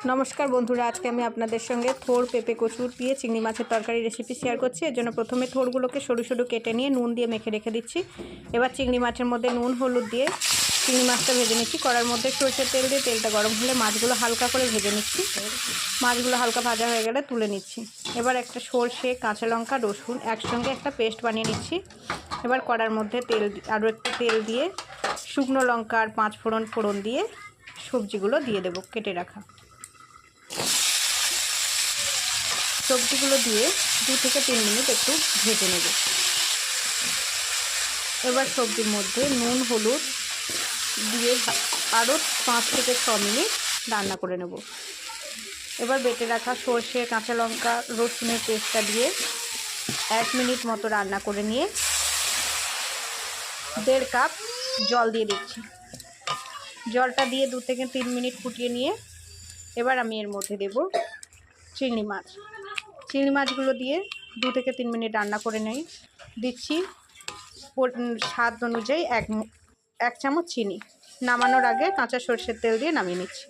নমস্কার বন্ধুরা, আজকে আমি আপনাদের সঙ্গে থোড় পেঁপে কচুর দিয়ে চিংড়ি মাছের তরকারি রেসিপি শেয়ার করছি। এর জন্য প্রথমে থোড়গুলোকে সরু সরু কেটে নিয়ে নুন দিয়ে মেখে রেখে দিচ্ছি। এবার চিংড়ি মাছের মধ্যে নুন হলুদ দিয়ে চিংড়ি মাছটা ভেজে নিচ্ছি। কড়ার মধ্যে সরষের তেল দিয়ে তেলটা গরম হলে মাছগুলো হালকা করে ভেজে নিচ্ছি। মাছগুলো হালকা ভাজা হয়ে গেলে তুলে নিচ্ছি। এবার একটা সরষে, কাঁচা লঙ্কা, রসুন একসঙ্গে একটা পেস্ট বানিয়ে নিচ্ছি। এবার কড়ার মধ্যে আরও একটু তেল দিয়ে শুকনো লঙ্কা আর 5 ফোড়ন দিয়ে সবজিগুলো দিয়ে দেবো কেটে রাখা। সবজিগুলো দিয়ে 2 থেকে 3 মিনিট একটু ভেজে নেব। এবার সবজির মধ্যে নুন হলুদ দিয়ে আরও 5 থেকে 6 মিনিট রান্না করে নেব। এবার বেটে রাখা সরষে, কাঁচা লঙ্কা, রসুনের পেস্টটা দিয়ে 1 মিনিট মতো রান্না করে নিয়ে 1.5 কাপ জল দিয়ে দিচ্ছি। জলটা দিয়ে 2 থেকে 3 মিনিট ফুটিয়ে নিয়ে এবার আমি এর মধ্যে দেব চিংড়ি মাছগুলো দিয়ে 2 থেকে 3 মিনিট রান্না করে নিয়ে দিচ্ছি স্বাদ অনুযায়ী 1 চামচ চিনি। নামানোর আগে কাঁচা সরষের তেল দিয়ে নামিয়ে নিচ্ছি।